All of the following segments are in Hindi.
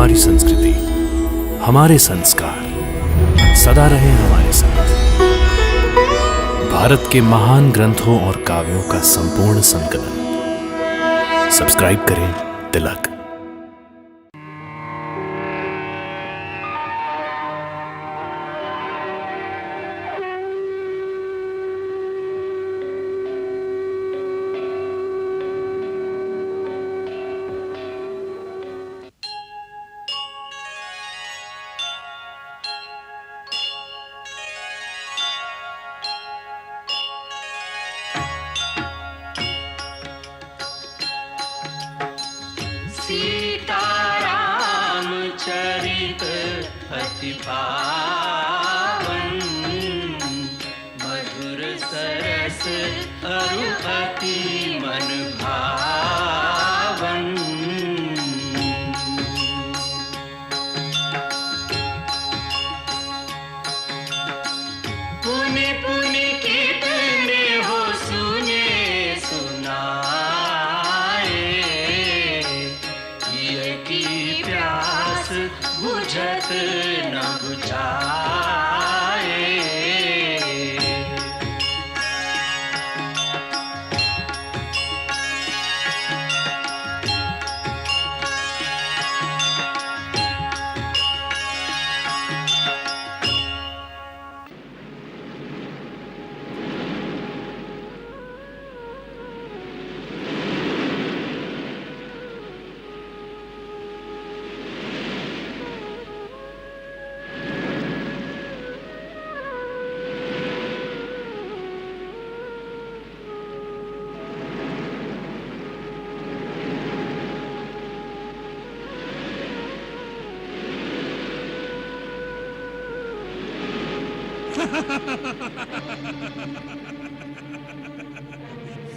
हमारी संस्कृति, हमारे संस्कार सदा रहे हमारे साथ। भारत के महान ग्रंथों और काव्यों का संपूर्ण संकलन। सब्सक्राइब करें तिलक। सीताराम चरित अति पावन, मधुर सरस अरु अति मन भावन। पुनि पुनि कितने हो सुने सुनाए, की प्यास बुझत न बुझाए।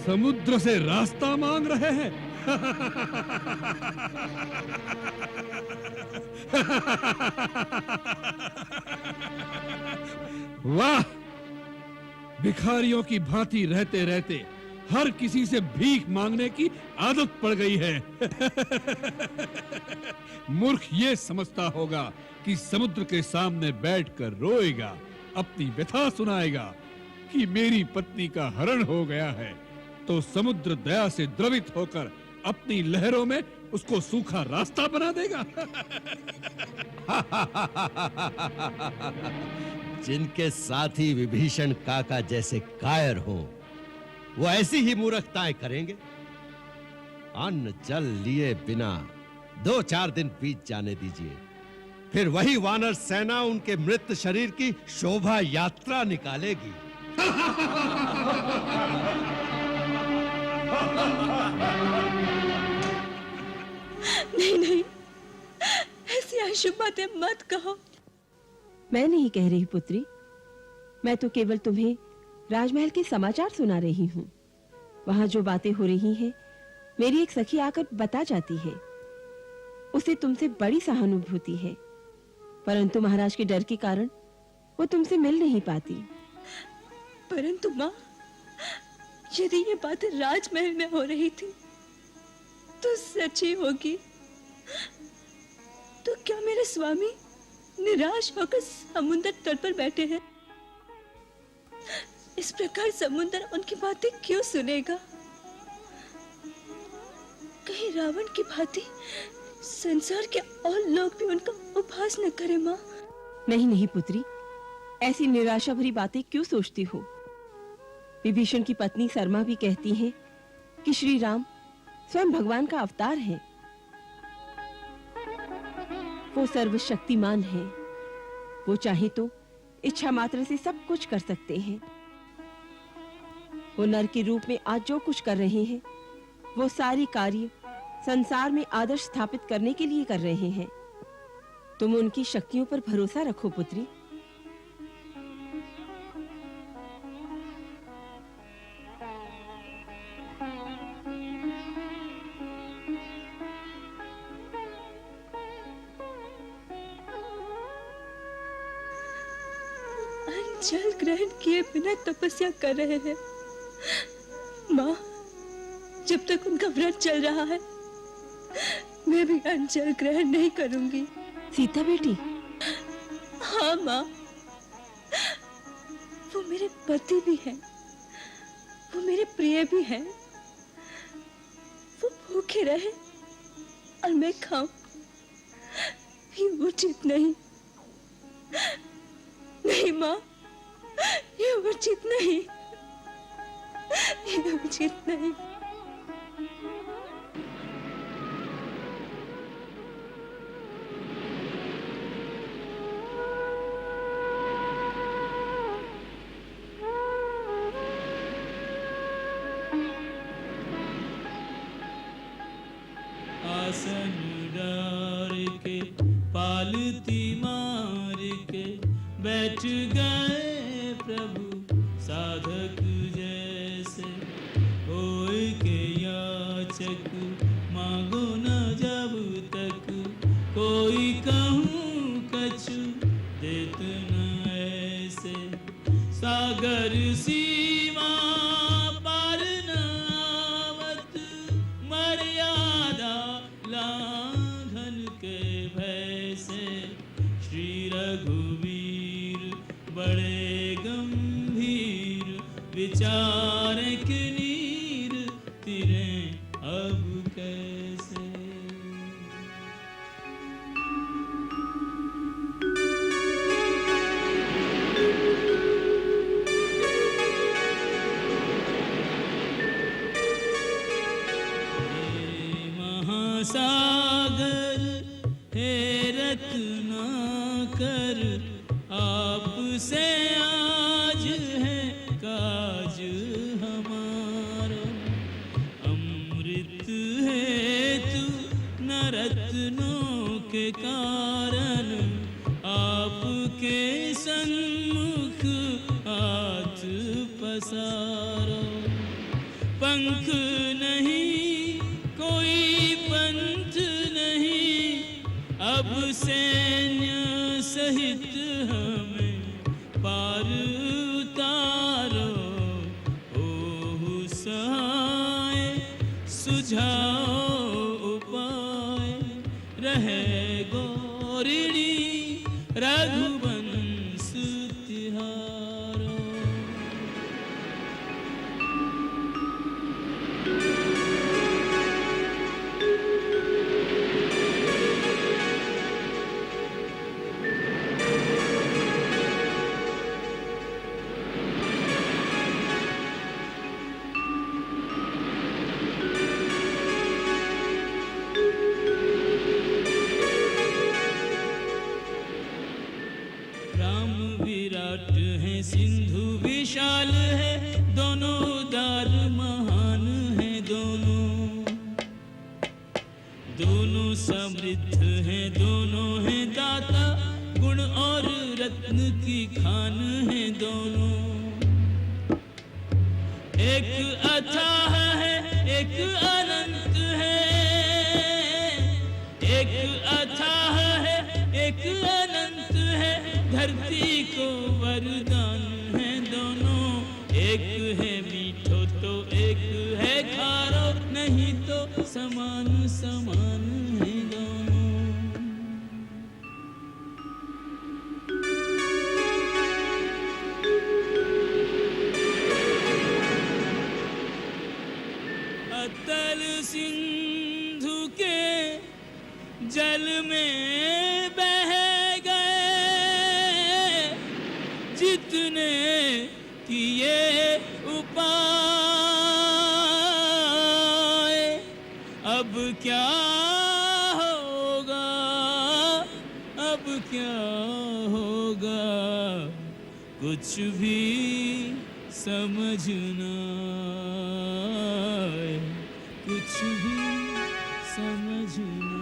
समुद्र से रास्ता मांग रहे हैं। वाह, भिखारियों की भांति रहते रहते हर किसी से भीख मांगने की आदत पड़ गई है। मूर्ख ये समझता होगा कि समुद्र के सामने बैठकर रोएगा, अपनी व्यथा सुनाएगा कि मेरी पत्नी का हरण हो गया है, तो समुद्र दया से द्रवित होकर अपनी लहरों में उसको सूखा रास्ता बना देगा। जिनके साथी विभीषण काका जैसे कायर हो, वो ऐसी ही मूर्खताएं करेंगे। अन्न जल लिए बिना 2-4 दिन बीत जाने दीजिए, फिर वही वानर सेना उनके मृत शरीर की शोभा यात्रा निकालेगी। नहीं नहीं, ऐसी अशुभ बातें मत कहो। मैं नहीं कह रही पुत्री, मैं तो केवल तुम्हें राजमहल के समाचार सुना रही हूँ। वहां जो बातें हो रही हैं, मेरी एक सखी आकर बता जाती है। उसे तुमसे बड़ी सहानुभूति है, परंतु महाराज के डर के कारण वो तुमसे मिल नहीं पाती। परंतु माँ, यदि ये बात राजमहल में हो रही थी तो सच्ची होगी। तो क्या मेरे स्वामी निराश होकर समुद्र तट पर बैठे हैं? इस प्रकार समुद्र उनकी बातें क्यों सुनेगा? कहीं रावण की भांति संसार के और लोग भी उनका उपहास न करें माँ। नहीं नहीं पुत्री, ऐसी निराशा भरी बातें क्यों सोचती हो? विभीषण की पत्नी शर्मा भी कहती हैं कि श्री राम स्वयं भगवान का अवतार है। वो सर्वशक्तिमान है। वो चाहे तो इच्छा मात्र से सब कुछ कर सकते हैं। वो नर के रूप में आज जो कुछ कर रहे हैं, वो सारी कार्य संसार में आदर्श स्थापित करने के लिए कर रहे हैं। तुम उनकी शक्तियों पर भरोसा रखो पुत्री। जल ग्रहण किए बिना तपस्या कर रहे हैं। माँ, जब तक उनका व्रत चल रहा है कभी भी अंचल ग्रहण नहीं करूंगी। सीता बेटी, हाँ माँ, वो मेरे पति भी हैं, वो मेरे प्रिय भी हैं। वो भूखे रहे और मैं खाऊं, ये उचित नहीं। नहीं माँ, ये उचित नहीं, ये उचित नहीं। आसन डार के पालती मार के बैठ गए प्रभु साधक जैसे। होय के याचक मांगो न जब तक, कोई कहूँ कछु देत न ऐसे। सागर सीमा पार न आवत, मर्यादा लांघन के भय से। श्री रघुवीर बड़े गंभीर, विचार के नीर तिरे अब कैसे। सागर हे रत्नाकर, आपसे आज है काज हमारा। अमृत हेतु न रत्नों के कारण, आपके सन्मुख हाथ पसारो। पंख नहीं कोई पंथ नहीं, अब सैन्य सहित हमें पार उतारो। ओहु सहाय सुझाओ उपाय, रहे गौरिणी रघुवंश तिहारो। राम विराट है, सिंधु विशाल है, दोनों उदार महान है। दोनों समृद्ध है, दोनों है दाता, गुण और रत्न की खान है दोनों। एक अथाह है, एक अनंत है। एक अथाह है, एक अनंत है, धरती को वरदान है दोनों। एक है मीठो तो एक है खारो, नहीं तो समान समान है दोनों। अतल सिंधु के जल में बह गए, जितने किए उपाय। अब क्या होगा, अब क्या होगा, कुछ भी समझ ना आए, कुछ भी समझ ना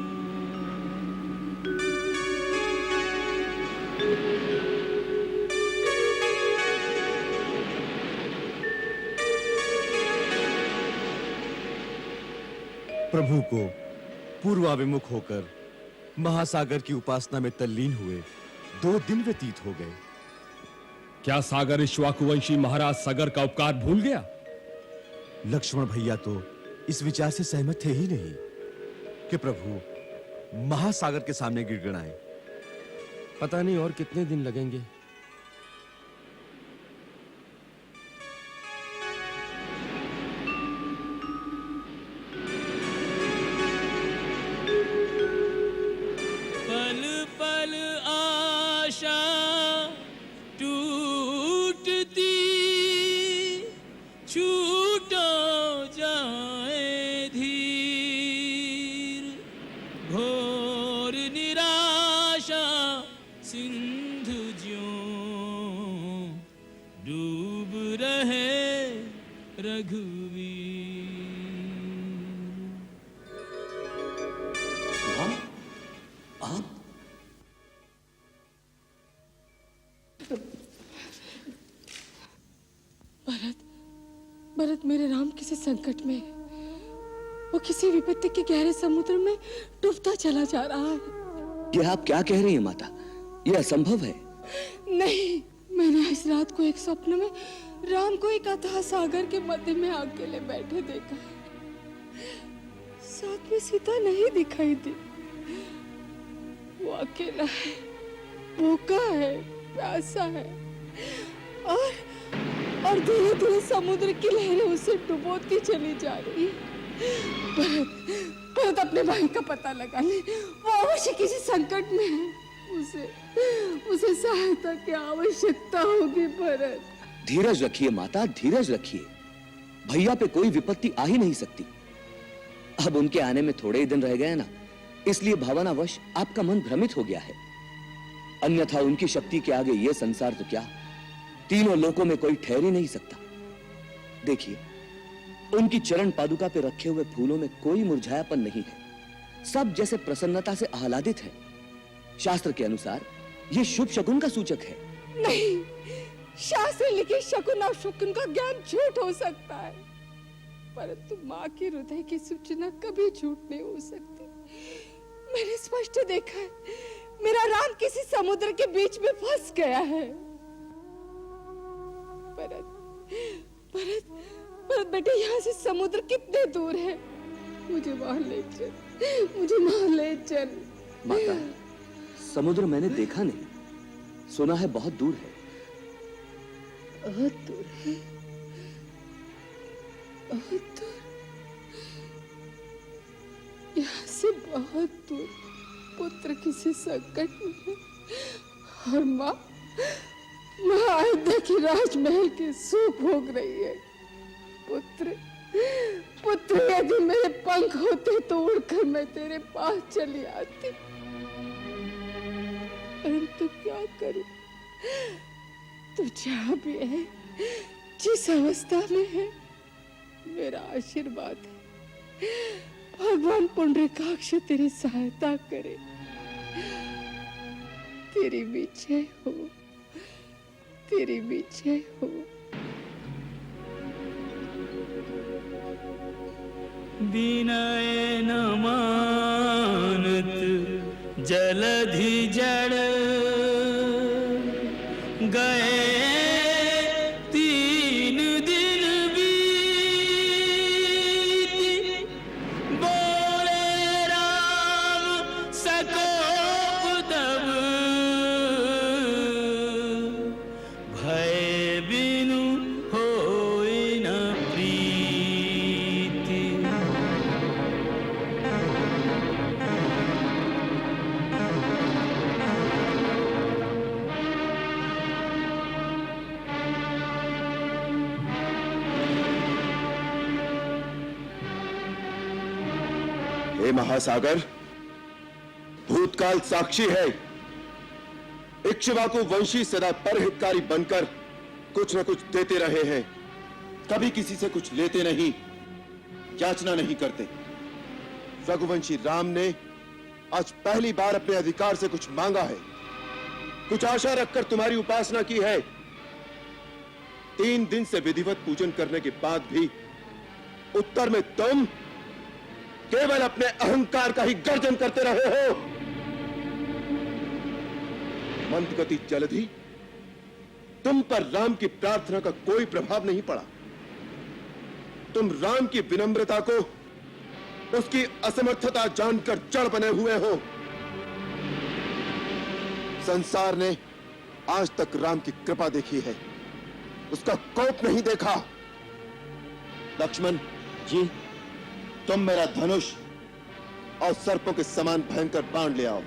प्रभु को पूर्वाभिमुख होकर महासागर की उपासना में तल्लीन हुए 2 दिन व्यतीत हो गए। क्या सागर इक्ष्वाकुवंशी महाराज सगर का उपकार भूल गया? लक्ष्मण भैया तो इस विचार से सहमत थे ही नहीं कि प्रभु महासागर के सामने गिड़गिड़ाएं। पता नहीं और कितने दिन लगेंगे। पल पल आशा टूटती, छूटो जाए धीर, घोर निराशा सिंधु ज्यों डूब रहे रघुवीर। भरत, मेरे राम किसी संकट में है। वो किसी विपत्ति के गहरे समुद्र में डूबता चला जा रहा है। ये आप क्या कह रही हैं माता? ये असंभव है। नहीं, मैंने इस रात को एक स्वप्न में राम को एक अथाह सागर के मध्य में अकेले बैठे देखा है। साथ में सीता नहीं दिखाई दी। वो अकेला है, भूखा है, प्यासा है और धीरे धीरे समुद्र की लहरें उसे डुबोती चली जा रही है। भरत अपने भाई का पता लगा ले। वो अवश्य किसी संकट में है। उसे सहायता की आवश्यकता होगी। भरत, धीरज रखिए माता, धीरज रखिए। भैया पे कोई विपत्ति आ ही नहीं सकती। अब उनके आने में थोड़े ही दिन रह गए ना, इसलिए भावनावश आपका मन भ्रमित हो गया है। अन्यथा उनकी शक्ति के आगे ये संसार तो क्या, तीनों लोकों में कोई ठहर ही नहीं सकता। देखिए, उनकी चरण पादुका पे रखे हुए फूलों में कोई मुरझायापन नहीं है। सब जैसे प्रसन्नता से आह्लादित है। शास्त्र के अनुसार ये शुभ शकुन का सूचक है। नहीं, शास्त्र लिखे शकुन और शकुन का ज्ञान झूठ हो सकता है, परंतु माँ के हृदय की सूचना कभी झूठ नहीं हो सकती। मैंने स्पष्ट देखा है, मेरा राम किसी समुद्र के बीच में फंस गया है। भरत बेटे, यहाँ से समुद्र कितने दूर है? मुझे वहां ले चल, मुझे वहां ले चल। माता, समुद्र मैंने देखा नहीं, सुना है बहुत दूर है। बहुत दूर है, बहुत दूर। यहाँ से बहुत दूर पुत्र किसी संकट में है और माँ अयोध्या की राजमहल के सुख भोग रही है। पुत्र यदि मेरे पंख होते तो उड़कर मैं तेरे पास चली आती, परंतु क्या करूं? तू जहां भी है, जिस अवस्था में है, मेरा आशीर्वाद है। भगवान पुंडरीकाक्ष तेरी सहायता करे। तेरी विजय हो, तेरी विजय हो। विनय न मानत जलधि जड़ गए 3 दिन बीत, बोले राम सकोप तब, भय बिनु होय न प्रीति। हे महासागर, भूतकाल साक्षी है। इक्ष्वाकु वंशी सदा परहितकारी बनकर कुछ न कुछ देते रहे हैं। कभी किसी से कुछ लेते नहीं, याचना नहीं करते। रघुवंशी राम ने आज पहली बार अपने अधिकार से कुछ मांगा है, कुछ आशा रखकर तुम्हारी उपासना की है। 3 दिन से विधिवत पूजन करने के बाद भी उत्तर में तुम केवल अपने अहंकार का ही गर्जन करते रहे हो। मंदगति जलधि, तुम पर राम की प्रार्थना का कोई प्रभाव नहीं पड़ा। तुम राम की विनम्रता को उसकी असमर्थता जानकर जड़ बने हुए हो। संसार ने आज तक राम की कृपा देखी है, उसका कोप नहीं देखा। लक्ष्मण जी, तुम मेरा धनुष और सर्पों के समान भयंकर बाण ले आओ।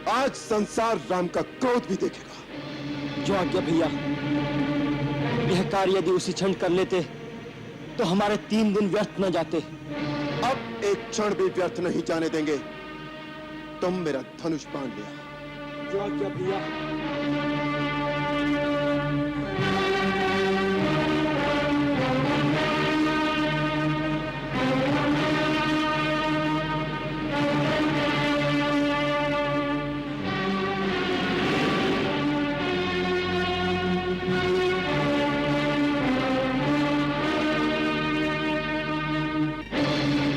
आज संसार राम का क्रोध भी देखेगा। जो आज्ञा भैया। यह कार्य यदि उसी क्षण कर लेते तो हमारे 3 दिन व्यर्थ न जाते। अब एक क्षण भी व्यर्थ नहीं जाने देंगे। तुम मेरा धनुष बाण ले आओ। जो आज्ञा भैया।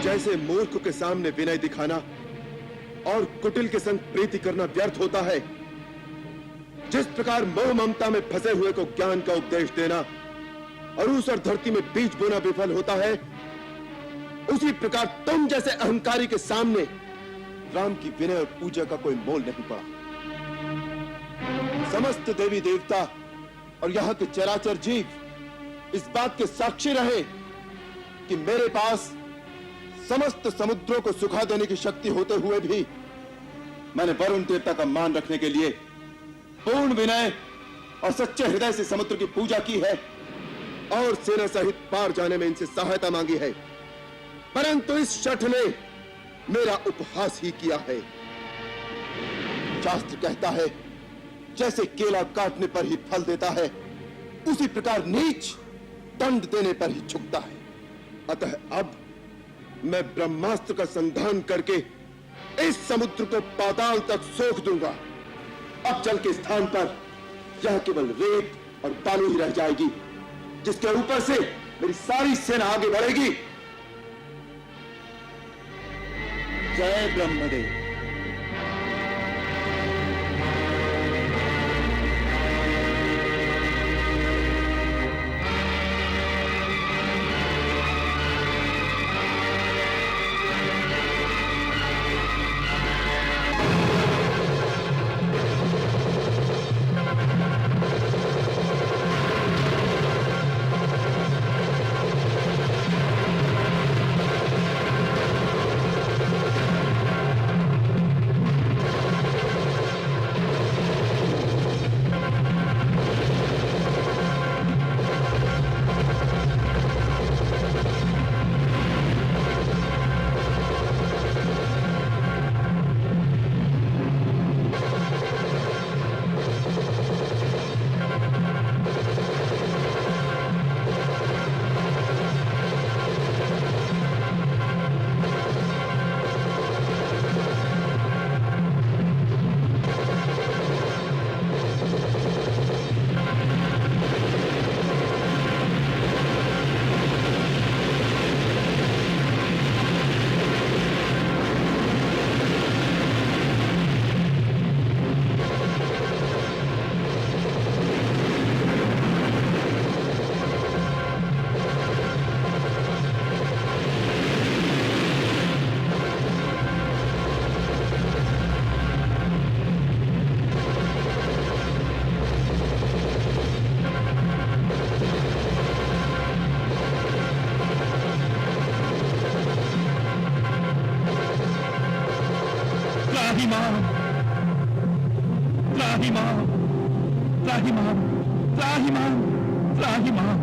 जैसे मूर्ख के सामने विनय दिखाना और कुटिल के संग प्रीति करना व्यर्थ होता है, जिस प्रकार मोह ममता में फंसे हुए को ज्ञान का उपदेश देना और उस और धरती में बीज बोना विफल होता है, उसी प्रकार तुम जैसे अहंकारी के सामने राम की विनय और पूजा का कोई मोल नहीं पड़ा। समस्त देवी देवता और यहाँ के चराचर जीव इस बात के साक्षी रहे कि मेरे पास समस्त समुद्रों को सुखा देने की शक्ति होते हुए भी मैंने वरुण देवता का मान रखने के लिए पूर्ण विनय और सच्चे हृदय से समुद्र की पूजा की है और सेना सहित पार जाने में इनसे सहायता मांगी है। परंतु इस शठ ने मेरा उपहास ही किया है। शास्त्र कहता है, जैसे केला काटने पर ही फल देता है, उसी प्रकार नीच दंड देने पर ही झुकता है। अतः अब मैं ब्रह्मास्त्र का संधान करके इस समुद्र को पाताल तक सोख दूंगा। अब जल के स्थान पर यह केवल रेत और बालू ही रह जाएगी, जिसके ऊपर से मेरी सारी सेना आगे बढ़ेगी। जय ब्रह्मदेव। त्राहिमाम, त्राहिमाम, त्राहिमाम, त्राहिमाम, त्राहिमाम।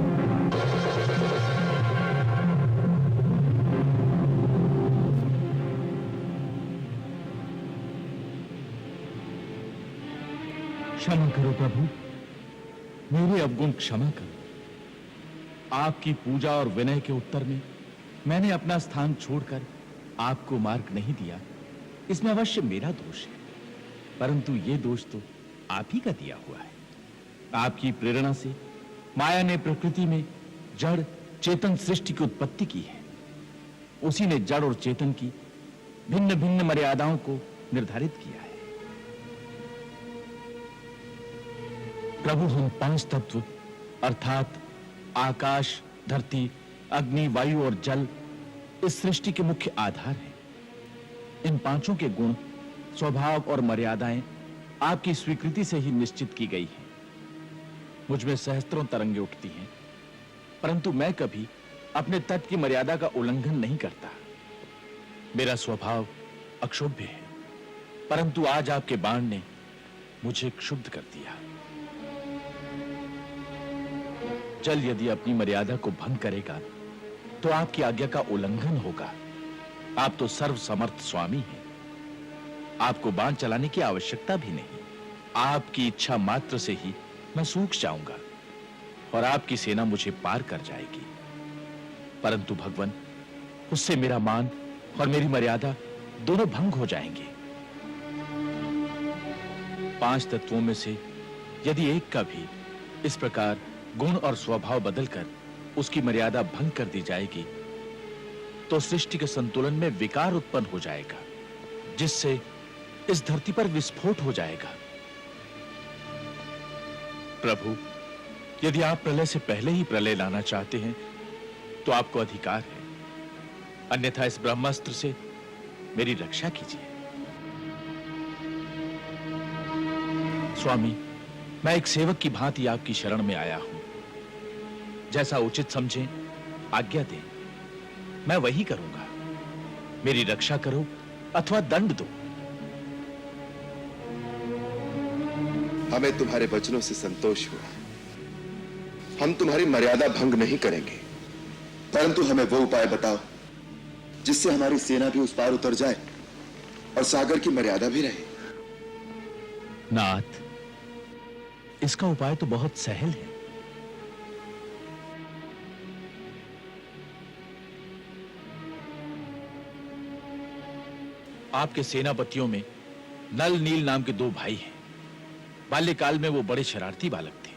क्षमा करो प्रभु, मेरे अवगुण क्षमा करो। आपकी पूजा और विनय के उत्तर में मैंने अपना स्थान छोड़कर आपको मार्ग नहीं दिया, इसमें अवश्य मेरा दोष है, परंतु ये दोष तो आप ही का दिया हुआ है। आपकी प्रेरणा से माया ने प्रकृति में जड़ चेतन सृष्टि की उत्पत्ति की है। उसी ने जड़ और चेतन की भिन्न भिन्न मर्यादाओं को निर्धारित किया है। प्रभु, हम 5 तत्व अर्थात आकाश, धरती, अग्नि, वायु और जल इस सृष्टि के मुख्य आधार हैं। इन पांचों के गुण, स्वभाव और मर्यादाएं आपकी स्वीकृति से ही निश्चित की गई हैं। मुझ में सहस्त्रों तरंगे उठती हैं, परंतु मैं कभी अपने तत्व की मर्यादा का उल्लंघन नहीं करता। मेरा स्वभाव अक्षुब्ध है, परंतु आज आपके बाण ने मुझे क्षुब्ध कर दिया। जल यदि अपनी मर्यादा को भंग करेगा तो आपकी आज्ञा का उल्लंघन होगा। आप तो सर्वसमर्थ स्वामी हैं। आपको बाण चलाने की आवश्यकता भी नहीं। आपकी इच्छा मात्र से ही मैं सूख जाऊंगा और आपकी सेना मुझे पार कर जाएगी। परंतु भगवान, उससे मेरा मान और मेरी मर्यादा दोनों भंग हो जाएंगे। 5 तत्वों में से यदि एक का भी इस प्रकार गुण और स्वभाव बदलकर उसकी मर्यादा भंग कर दी जाएगी तो सृष्टि के संतुलन में विकार उत्पन्न हो जाएगा, जिससे इस धरती पर विस्फोट हो जाएगा। प्रभु, यदि आप प्रलय से पहले ही प्रलय लाना चाहते हैं तो आपको अधिकार है, अन्यथा इस ब्रह्मास्त्र से मेरी रक्षा कीजिए। स्वामी, मैं एक सेवक की भांति आपकी शरण में आया हूं। जैसा उचित समझें आज्ञा दें, मैं वही करूंगा। मेरी रक्षा करो अथवा दंड दो। हमें तुम्हारे वचनों से संतोष हुआ। हम तुम्हारी मर्यादा भंग नहीं करेंगे, परंतु हमें वो उपाय बताओ जिससे हमारी सेना भी उस पार उतर जाए और सागर की मर्यादा भी रहे। नाथ, इसका उपाय तो बहुत सहल है। आपके सेनापतियों में नल नील नाम के 2 भाई हैं। बाल्यकाल में वो बड़े शरारती बालक थे।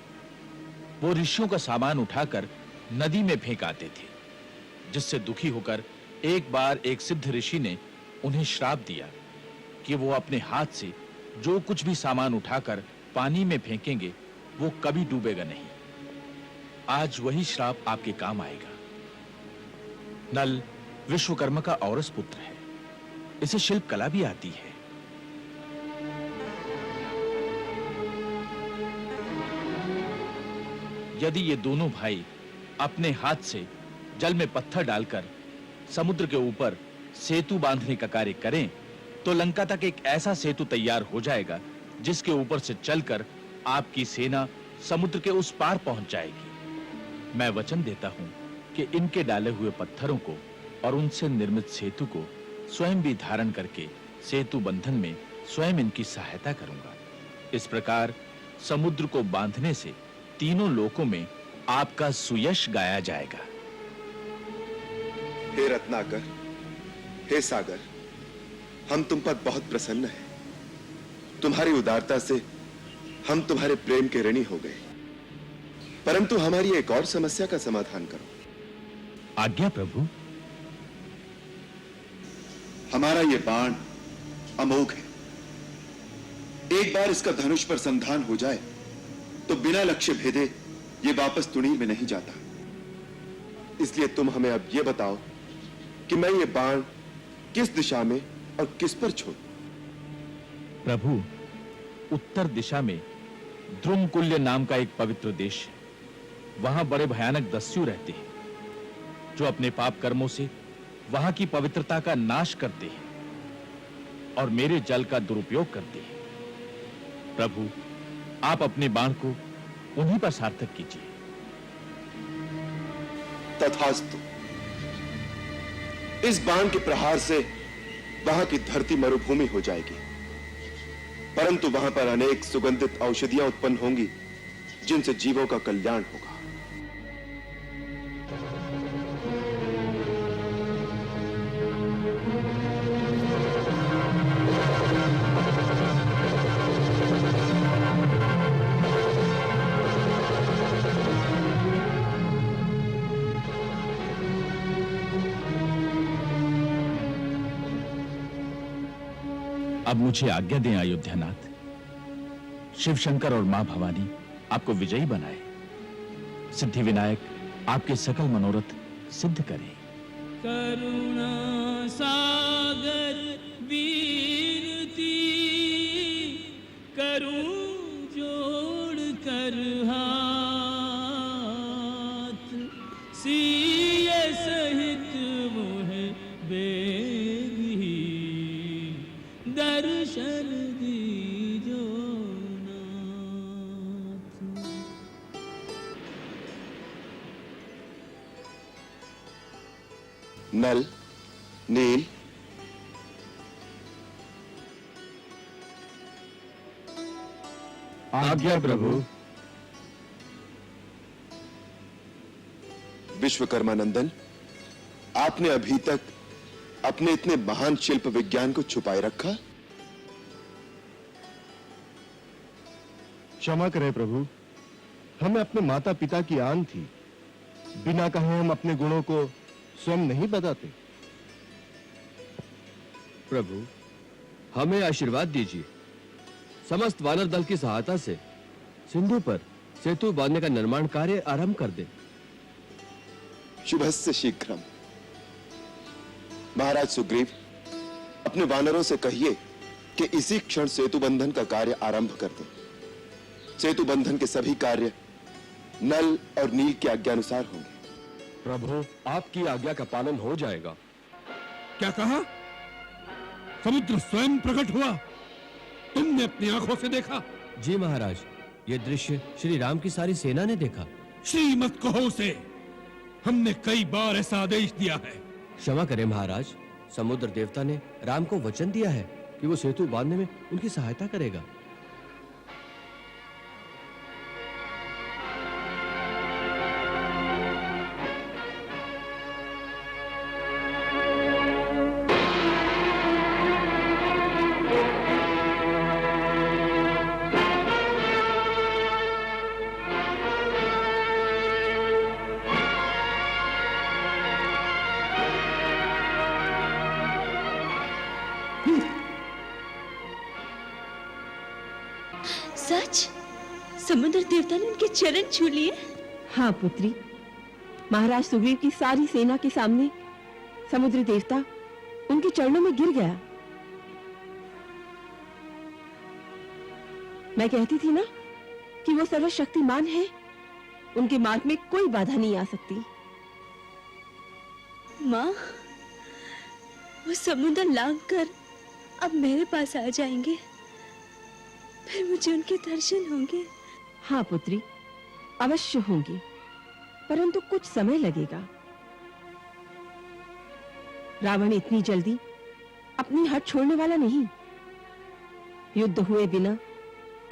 वो ऋषियों का सामान उठाकर नदी में फेंक आते थे, जिससे दुखी होकर एक बार एक सिद्ध ऋषि ने उन्हें श्राप दिया कि वो अपने हाथ से जो कुछ भी सामान उठाकर पानी में फेंकेंगे वो कभी डूबेगा नहीं। आज वही श्राप आपके काम आएगा। नल विश्वकर्मा का औरस पुत्र है। इसे शिल्प कला भी आती है। यदि ये दोनों भाई अपने हाथ से जल में पत्थर डालकर समुद्र के ऊपर सेतु बांधने का कार्य करें तो लंका तक एक ऐसा सेतु तैयार हो जाएगा जिसके ऊपर से चलकर आपकी सेना समुद्र के उस पार पहुंच जाएगी। मैं वचन देता हूं कि इनके डाले हुए पत्थरों को और उनसे निर्मित सेतु को स्वयं भी धारण करके सेतु बंधन में स्वयं इनकी सहायता करूंगा। इस प्रकार समुद्र को बांधने से तीनों लोकों में आपका सुयश गाया जाएगा। हे रत्नाकर, हे सागर, हम तुम पर बहुत प्रसन्न हैं। तुम्हारी उदारता से हम तुम्हारे प्रेम के ऋणी हो गए, परंतु हमारी एक और समस्या का समाधान करो। आज्ञा प्रभु। हमारा ये बाण अमोघ है। एक बार इसका धनुष पर संधान हो जाए तो बिना लक्ष्य भेदे ये वापस तुणीर में नहीं जाता। इसलिए तुम हमें अब ये बताओ कि मैं ये बाण किस दिशा में और किस पर छोड़ूं? प्रभु, उत्तर दिशा में द्रुमकुल्य नाम का एक पवित्र देश है। वहां बड़े भयानक दस्यु रहते हैं जो अपने पाप कर्मों से वहां की पवित्रता का नाश करते हैं और मेरे जल का दुरुपयोग करते हैं। प्रभु, आप अपने बाण को उन्हीं पर सार्थक कीजिए। तथास्तु। इस बाण के प्रहार से वहां की धरती मरुभूमि हो जाएगी, परंतु वहां पर अनेक सुगंधित औषधियां उत्पन्न होंगी जिनसे जीवों का कल्याण होगा। अब मुझे आज्ञा दें अयोध्यानाथ। शिव शंकर और मां भवानी आपको विजयी बनाए। सिद्धि विनायक आपके सकल मनोरथ सिद्ध करें। करुणा सागर वीरती करूं जोड़ कर हाथ सिए सहित मुहे बेगी दर्शन दीजो नाथ। नल, नील, आज्ञा प्रभु। विश्वकर्मा नंदन, आपने अभी तक अपने इतने महान शिल्प विज्ञान को छुपाए रखा? क्षमा करें प्रभु, हमें अपने माता पिता की आन थी। बिना कहे हम अपने गुणों को स्वयं नहीं बताते। प्रभु, हमें आशीर्वाद दीजिए। समस्त वानर दल की सहायता से सिंधु पर सेतु बांधने का निर्माण कार्य आरंभ कर दे। शुभस्य शीघ्रम। महाराज सुग्रीव, अपने वानरों से कहिए कि इसी क्षण सेतु बंधन का कार्य आरंभ कर दें। सेतु बंधन के सभी कार्य नल और नील की आज्ञा अनुसार होंगे। प्रभु, आपकी आज्ञा का पालन हो जाएगा। क्या कहा? समुद्र स्वयं प्रकट हुआ? तुमने अपनी आंखों से देखा? जी महाराज, ये दृश्य श्री राम की सारी सेना ने देखा। श्रीमत कहो उसे। हमने कई बार ऐसा आदेश दिया है। क्षमा करें महाराज, समुद्र देवता ने राम को वचन दिया है कि वो सेतु बांधने में उनकी सहायता करेगा। सच? समुद्र देवता ने उनके चरण छू लिए? हाँ पुत्री, महाराज सुग्रीव की सारी सेना के सामने समुद्र देवता उनके चरणों में गिर गया। मैं कहती थी ना कि वो सर्वशक्तिमान है, उनके मार्ग में कोई बाधा नहीं आ सकती। माँ, वो समुद्र लांघ कर अब मेरे पास आ जाएंगे, फिर मुझे उनके दर्शन होंगे। हाँ पुत्री, अवश्य होंगे, परंतु कुछ समय लगेगा। रावण इतनी जल्दी अपनी हट छोड़ने वाला नहीं। युद्ध हुए बिना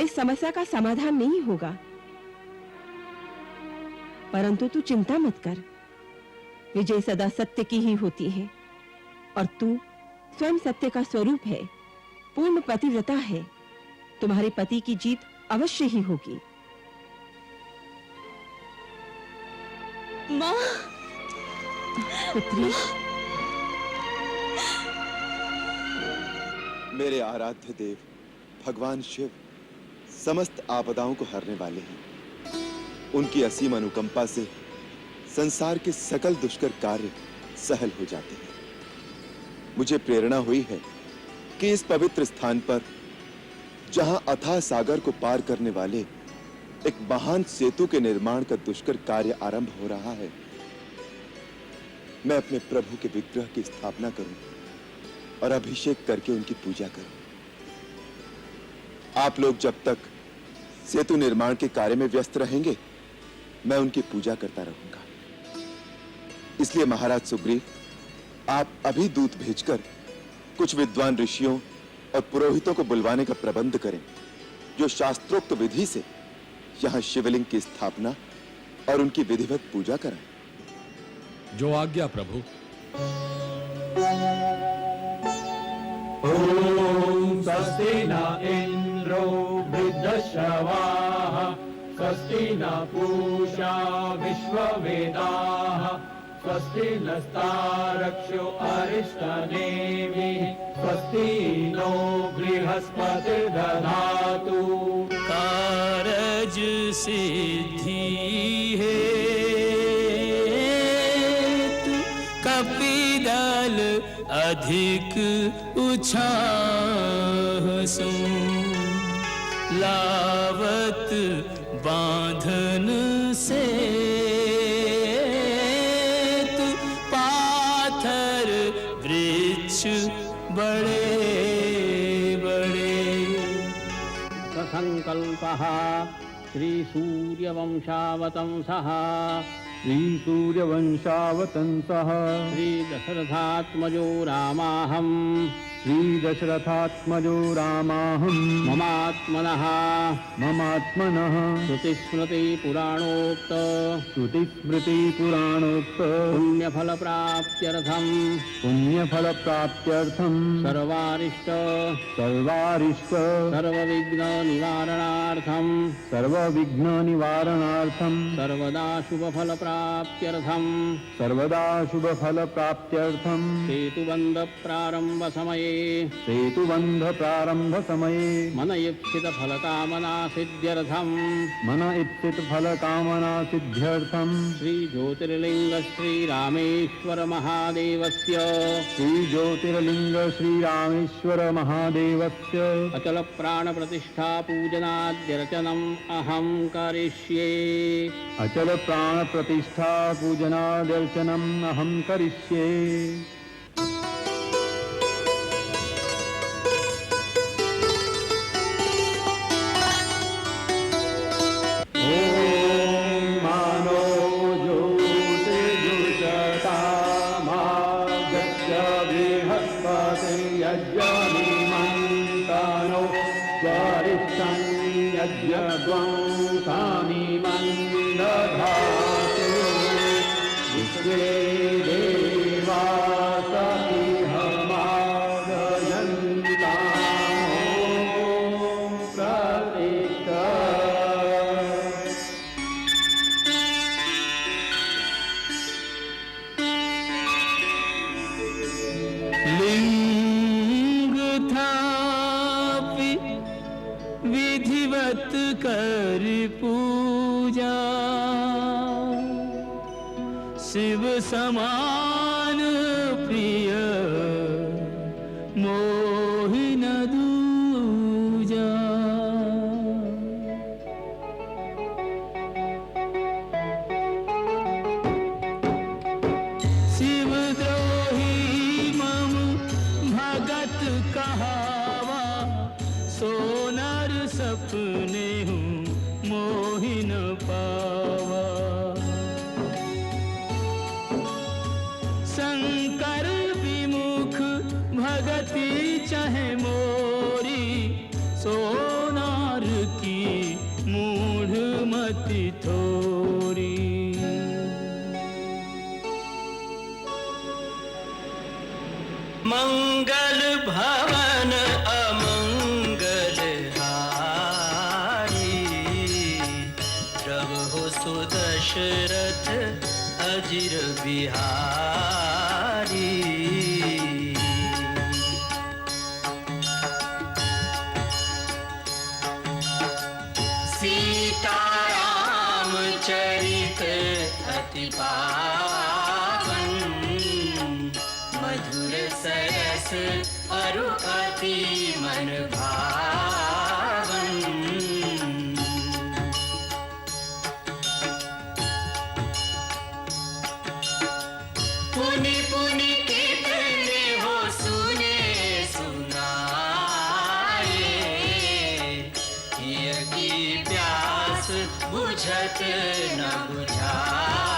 इस समस्या का समाधान नहीं होगा। परंतु तू चिंता मत कर, विजय सदा सत्य की ही होती है और तू स्वयं सत्य का स्वरूप है, पूर्ण पतिव्रता है। तुम्हारे पति की जीत अवश्य ही होगी। माँ, पुत्री, मेरे आराध्य देव भगवान शिव समस्त आपदाओं को हरने वाले हैं। उनकी असीम अनुकंपा से संसार के सकल दुष्कर कार्य सहल हो जाते हैं। मुझे प्रेरणा हुई है कि इस पवित्र स्थान पर, जहां अथाह सागर को पार करने वाले एक महान सेतु के निर्माण का दुष्कर कार्य आरंभ हो रहा है, मैं अपने प्रभु के विग्रह की स्थापना करूं और अभिषेक करके उनकी पूजा करूं। आप लोग जब तक सेतु निर्माण के कार्य में व्यस्त रहेंगे, मैं उनकी पूजा करता रहूंगा। इसलिए महाराज सुग्रीव, आप अभी दूत भेजकर कुछ विद्वान ऋषियों और पुरोहितों को बुलवाने का प्रबंध करें, जो शास्त्रोक्त विधि से यहां शिवलिंग की स्थापना और उनकी विधिवत पूजा कराएं। जो आज्ञा प्रभु। ओम स्वस्ति न इंद्रो वृद्धश्रवाः स्वस्ति न पूषा विश्ववेदाः स्वस्ति नस्तारक्षो अरिष्टनेमिः स्वस्ति नो बृहस्पतिर्दधातु। कारज सिद्धि हेतु कपि अधिक उछाह सो लावत बांधन से तू पाथर वृक्ष बड़े बड़े। संकल्पः श्री सूर्यवंशावतंसः श्री दशरथात्मजो रामाहम् ममात्मनः श्रुतिस्मृति पुराणोक्त पुण्यफलप्राप्त्यर्थम् सर्वारिष्ट सर्वविघ्न निवारणार्थम् सर्वदा शुभफलप्राप्त्यर्थम् सेतुबंध प्रारंभ समये मन इप्सित फलकामना सिद्ध्यर्थम श्री ज्योतिर्लिंग श्री रामेश्वर महादेवस्य अचल प्राण प्रतिष्ठा पूजनाद्यर्चनम् अहं करिष्ये। लिंग थापि विधिवत कर पूजा शिव समान प्रिय मोहि न दूजा। शिवद्रोही मम भगत कहावा सोनर सपने हूँ मोहि न पावा। शंकर विमुख भगति चाहे मोरी सोनार की मूढ़ मति थोरी। मंगल भवन अमंगल हारी प्रभु सुदशरथ अजिर बिहारी। सीताराम चरित अति पावन मधुर सरस अरु अति मन भावन। पुनि पुनि कितने हो सुने सुनाए ये की प्यास बुझत न बुझाए।